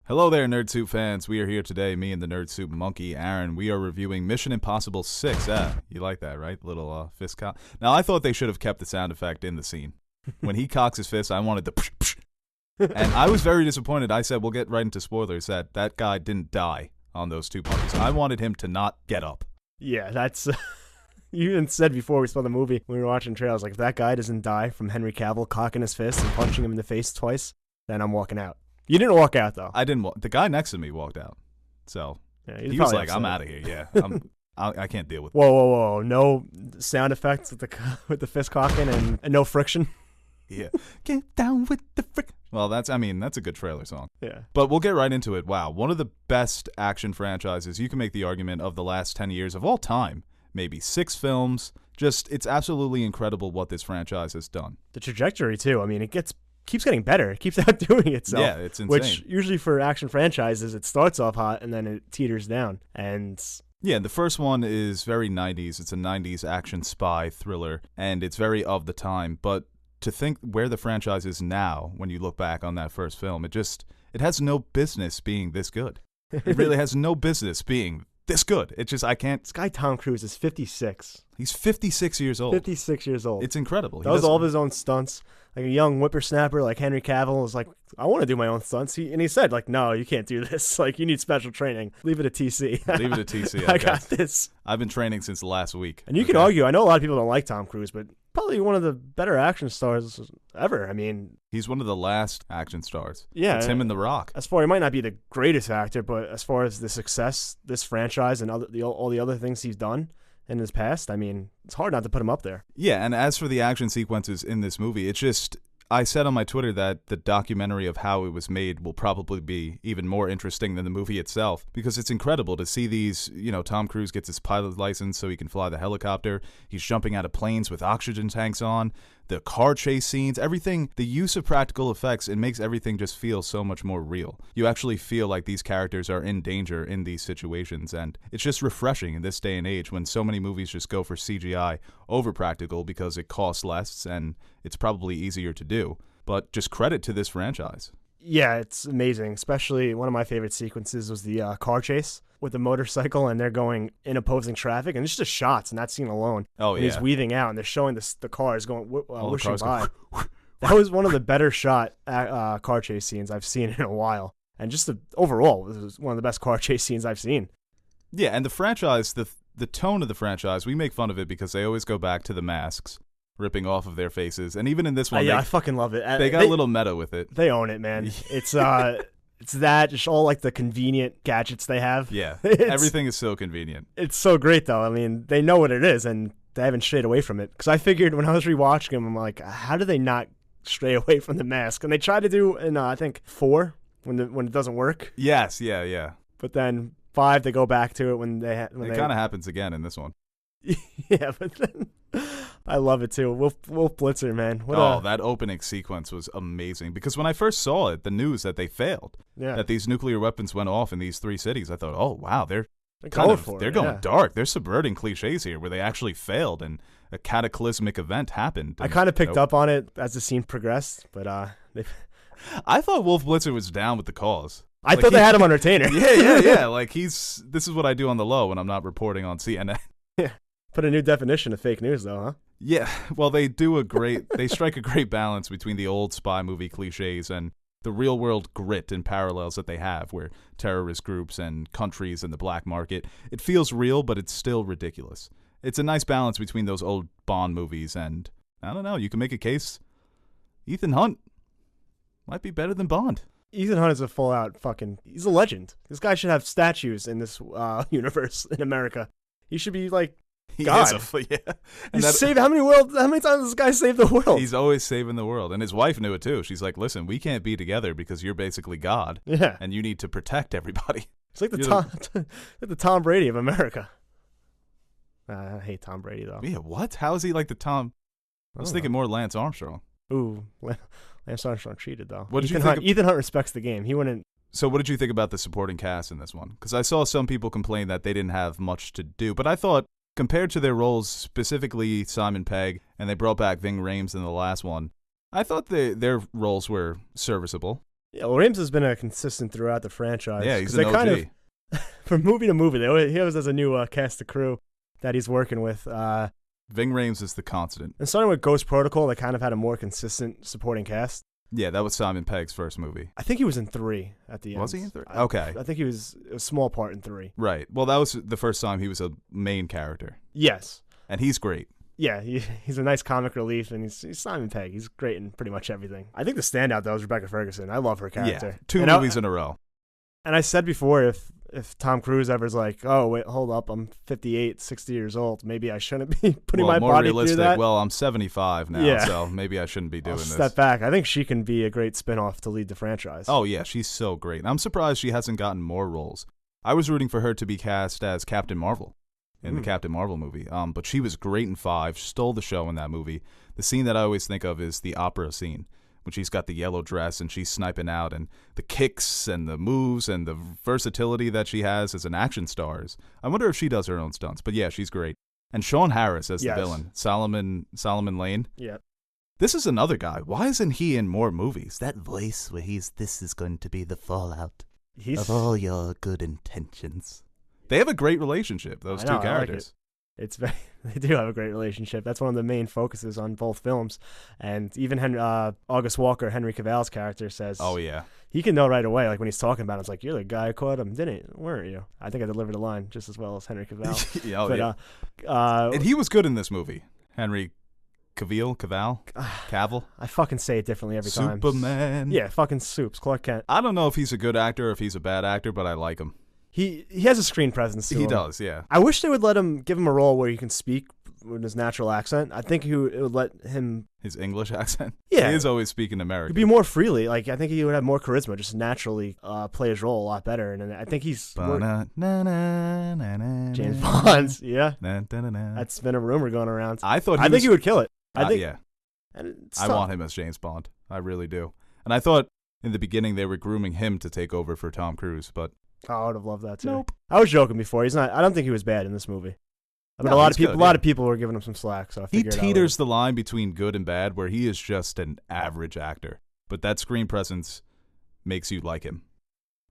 Hello there, Nerd Soup fans. We are here today, me and the Nerd Soup monkey, Aaron. We are reviewing Mission Impossible 6. You like that, right? Little fist cock. Now, I thought they should have kept the sound effect in the scene. When he cocks his fist, I wanted the psh, psh. And I was very disappointed. I said, we'll get right into spoilers, that guy didn't die on those two puppies. I wanted him to not get up. Yeah, that's... You even said before we saw the movie, when we were watching trailers, like, if that guy doesn't die from Henry Cavill cocking his fist and punching him in the face twice, then I'm walking out. You didn't walk out, though. I didn't. The guy next to me walked out. So Yeah, he was like, I'm out of here. Yeah, I can't deal with it. Whoa. No sound effects with the fist cocking and no friction. Yeah. Get down with the frick. Well, that's a good trailer song. Yeah. But we'll get right into it. Wow. One of the best action franchises. You can make the argument of the last 10 years of all time. Maybe 6 films. It's absolutely incredible what this franchise has done. The trajectory, too. I mean, keeps getting better. It keeps outdoing itself. Yeah, it's insane. Which usually for action franchises, it starts off hot and then it teeters down. And yeah, the first one is very 90s. It's a 90s action spy thriller, and it's very of the time. But to think where the franchise is now, when you look back on that first film, it has no business being this good. It really has no business being this good. I can't. This guy Tom Cruise is 56. He's 56 years old. 56 years old. It's incredible. He does all of his own stunts. Like a young whippersnapper like Henry Cavill was like, I want to do my own stunts. He said, like, no, you can't do this. Like, you need special training. Leave it at TC. Leave it at TC. I got this. I've been training since last week. And you can argue, I know a lot of people don't like Tom Cruise, but probably one of the better action stars ever. I mean, he's one of the last action stars. Yeah. It's him and The Rock. He might not be the greatest actor, but as far as the success, this franchise and all the other things he's done in his past, I mean, it's hard not to put him up there. Yeah, and as for the action sequences in this movie, I said on my Twitter that the documentary of how it was made will probably be even more interesting than the movie itself, because it's incredible to see these, Tom Cruise gets his pilot license so he can fly the helicopter. He's jumping out of planes with oxygen tanks on. The car chase scenes, everything, the use of practical effects, it makes everything just feel so much more real. You actually feel like these characters are in danger in these situations, and it's just refreshing in this day and age when so many movies just go for CGI over practical because it costs less and it's probably easier to do. But just credit to this franchise. Yeah, it's amazing. Especially one of my favorite sequences was the car chase with the motorcycle, and they're going in opposing traffic, and it's just the shots in that scene alone. Oh, and yeah. He's weaving out, and they're showing the cars going whooshing by. Go, That was one of the better shot car chase scenes I've seen in a while. And just overall, this was one of the best car chase scenes I've seen. Yeah, and the franchise, the tone of the franchise, we make fun of it because they always go back to the masks ripping off of their faces, and even in this one, I fucking love it. They got a little meta with it. They own it, man. It's that, just all like the convenient gadgets they have. Yeah, everything is so convenient. It's so great, though. I mean, they know what it is, and they haven't strayed away from it. Because I figured when I was rewatching them, I'm like, how do they not stray away from the mask? And they try to do in I think 4 when it doesn't work. Yes, yeah. But then 5, they go back to it when they. It kind of happens again in this one. Yeah, but then I love it too. Wolf Blitzer, man. That opening sequence was amazing, because when I first saw it, the news that they failed, that these nuclear weapons went off in these 3 cities, I thought, oh wow, they're going dark. They're subverting cliches here, where they actually failed and a cataclysmic event happened. I kind of picked up on it as the scene progressed, but I thought Wolf Blitzer was down with the cause. I thought they had him on retainer. Yeah. Like this is what I do on the low when I'm not reporting on CNN. Yeah. Put a new definition of fake news, though, huh? Yeah, well, they strike a great balance between the old spy movie cliches and the real world grit and parallels that they have, where terrorist groups and countries and the black market, it feels real, but it's still ridiculous. It's a nice balance between those old Bond movies, and I don't know, you can make a case. Ethan Hunt might be better than Bond. Ethan Hunt is a full-out he's a legend. This guy should have statues in this universe in America. He should be like God. How many times has this guy saved the world? He's always saving the world. And his wife knew it too. She's like, listen, we can't be together because you're basically God. Yeah. And you need to protect everybody. It's like the Tom Brady of America. I hate Tom Brady, though. Yeah, what? How is he like the Tom? I was thinking more Lance Armstrong. Ooh, Lance Armstrong cheated, though. Ethan Hunt respects the game. He wouldn't. So what did you think about the supporting cast in this one? Because I saw some people complain that they didn't have much to do, but I thought, compared to their roles, specifically Simon Pegg, and they brought back Ving Rhames in the last one, I thought their roles were serviceable. Yeah, well, Rames has been a consistent throughout the franchise. Yeah, he's 'Cause an they OG. kind of, from movie to movie, he always has a new cast of crew that he's working with. Ving Rhames is the constant. And starting with Ghost Protocol, they kind of had a more consistent supporting cast. Yeah, that was Simon Pegg's first movie. I think he was in 3 at the end. Was he in 3? Okay. I think he was a small part in 3. Right. Well, that was the first time he was a main character. Yes. And he's great. Yeah, he's a nice comic relief, and he's Simon Pegg. He's great in pretty much everything. I think the standout, though, is Rebecca Ferguson. I love her character. Yeah, 2 movies in a row. And I said before, if Tom Cruise ever's like, oh, wait, hold up, I'm 58, 60 years old, maybe I shouldn't be putting my more body realistic. through that. Well, I'm 75 now, Yeah. so maybe I shouldn't be doing I'll this. step back. I think she can be a great spinoff to lead the franchise. Oh, yeah, she's so great. And I'm surprised she hasn't gotten more roles. I was rooting for her to be cast as Captain Marvel in the Captain Marvel movie. But she was great in 5, stole the show in that movie. The scene that I always think of is the opera scene, when she's got the yellow dress and she's sniping out, and the kicks and the moves and the versatility that she has as an action star. I wonder if she does her own stunts. But yeah, she's great. And Sean Harris as the villain, Solomon Lane. Yeah. This is another guy. Why isn't he in more movies? That voice where this is going to be the fallout of all your good intentions. They have a great relationship, those two characters. They do have a great relationship. That's one of the main focuses on both films. And even August Walker, Henry Cavill's character, says, "Oh yeah, he can know right away. Like when he's talking about it, it's like, you're the guy who caught him, weren't you?" I think I delivered a line just as well as Henry Cavill. yeah. And he was good in this movie. Henry Cavill. I fucking say it differently every time. Superman. Yeah, fucking Soups, Clark Kent. I don't know if he's a good actor or if he's a bad actor, but I like him. He has a screen presence to him. He does, yeah. I wish they would give him a role where he can speak with his natural accent. I think it would let him... His English accent? Yeah. He is always speaking American. He'd be more freely. Like, I think he would have more charisma, just naturally play his role a lot better. And I think he's... James Bond, yeah. That's been a rumor going around. I think he would kill it. Yeah. I want him as James Bond. I really do. And I thought in the beginning they were grooming him to take over for Tom Cruise, but... Oh, I would have loved that too. Nope. I was joking before. He's not. I don't think he was bad in this movie. I mean, No, a lot of good, people were giving him some slack. So I he figured teeters the line between good and bad, where he is just an average actor, but that screen presence makes you like him.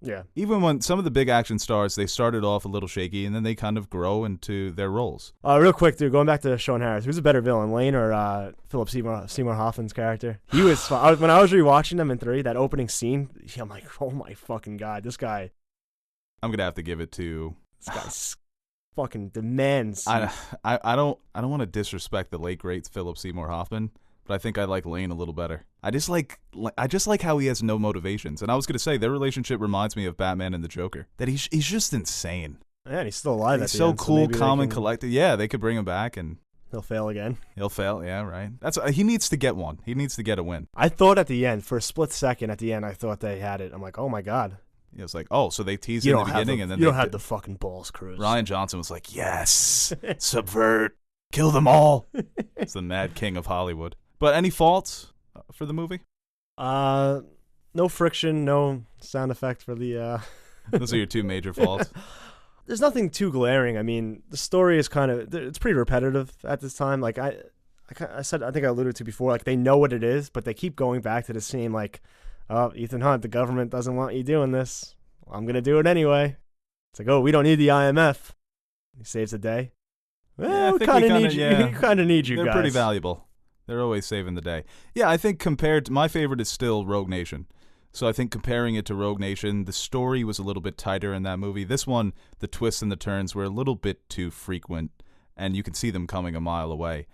Yeah. Even when some of the big action stars, they started off a little shaky, and then they kind of grow into their roles. Real quick, dude. Going back to Sean Harris, who's a better villain, Lane or Philip Seymour Hoffman's character? He was. When I was rewatching them in 3, that opening scene, I'm like, oh my fucking god, this guy. I'm gonna have to give it to. This guy's fucking demands. I don't want to disrespect the late great Philip Seymour Hoffman, but I think I like Lane a little better. I just like how he has no motivations. And I was gonna say their relationship reminds me of Batman and the Joker. That he's just insane. Yeah, he's still alive. He's so cool, calm, and collected. Yeah, they could bring him back and he'll fail again. He'll fail. Yeah, right. He needs to get one. He needs to get a win. I thought at the end, for a split second at the end, I thought they had it. I'm like, oh my god. It was like, oh, so they teased in the beginning, and then you don't have the fucking balls, Cruise. Rian Johnson was like, yes, subvert, kill them all. It's the Mad King of Hollywood. But any faults for the movie? No friction, no sound effect for the. Those are your 2 major faults. There's nothing too glaring. I mean, the story is it's pretty repetitive at this time. Like I said, I think I alluded to before. Like they know what it is, but they keep going back to the same like. Oh, Ethan Hunt, the government doesn't want you doing this. I'm going to do it anyway. It's like, oh, we don't need the IMF. He saves the day. Well, we kind of need you. We kind of need you guys. They're pretty valuable. They're always saving the day. Yeah, I think my favorite is still Rogue Nation. So I think comparing it to Rogue Nation, the story was a little bit tighter in that movie. This one, the twists and the turns were a little bit too frequent, and you can see them coming a mile away.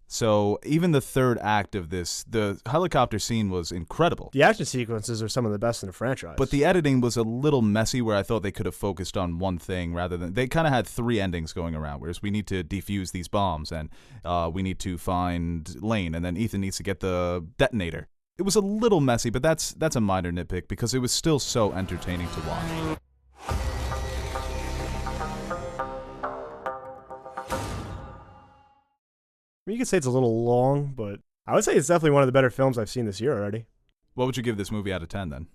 So even the third act of this, the helicopter scene was incredible. The action sequences are some of the best in the franchise. But the editing was a little messy where I thought they could have focused on one thing rather than... They kind of had 3 endings going around, whereas we need to defuse these bombs, and we need to find Lane, and then Ethan needs to get the detonator. It was a little messy, but that's a minor nitpick because it was still so entertaining to watch. I mean, you could say it's a little long, but I would say it's definitely one of the better films I've seen this year already. What would you give this movie out of 10 then?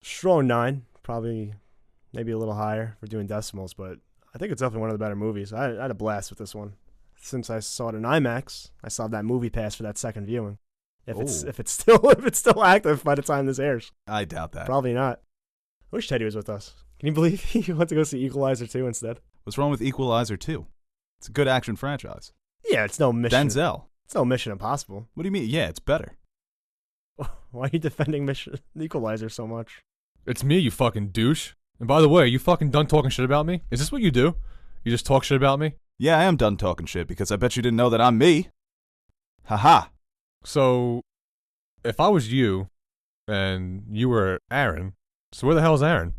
Strong 9, probably maybe a little higher for doing decimals, but I think it's definitely one of the better movies. I had a blast with this one. Since I saw it in IMAX, I saw that movie pass for that second viewing. If Oh. it's still active by the time this airs. I doubt that. Probably not. I wish Teddy was with us. Can you believe he went to go see Equalizer 2 instead? What's wrong with Equalizer 2? It's a good action franchise. Yeah, it's no mission. Denzel. It's no Mission Impossible. What do you mean? Yeah, it's better. Why are you defending Mission Equalizer so much? It's me, you fucking douche. And by the way, are you fucking done talking shit about me? Is this what you do? You just talk shit about me? Yeah, I am done talking shit because I bet you didn't know that I'm me. Haha. So, if I was you, and you were Aaron, so where the hell's Aaron?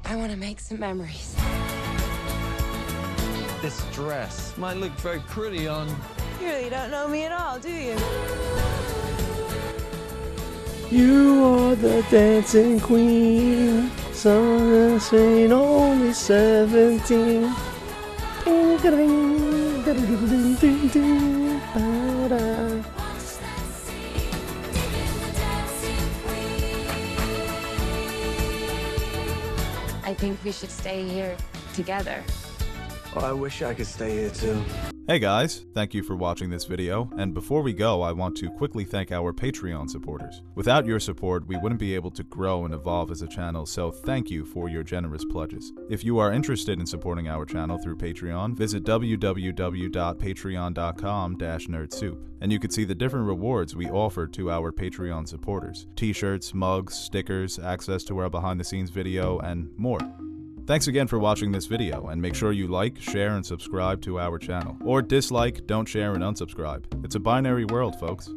I want to make some memories. This dress might look very pretty on... You really don't know me at all, do you? You are the dancing queen. Son ain't only 17. I think we should stay here together. Oh, I wish I could stay here too. Hey guys, thank you for watching this video, and before we go, I want to quickly thank our Patreon supporters. Without your support, we wouldn't be able to grow and evolve as a channel, so thank you for your generous pledges. If you are interested in supporting our channel through Patreon, visit www.patreon.com/nerdsoup, and you can see the different rewards we offer to our Patreon supporters. T-shirts, mugs, stickers, access to our behind-the-scenes video, and more. Thanks again for watching this video, and make sure you like, share, and subscribe to our channel. Or dislike, don't share, and unsubscribe. It's a binary world, folks.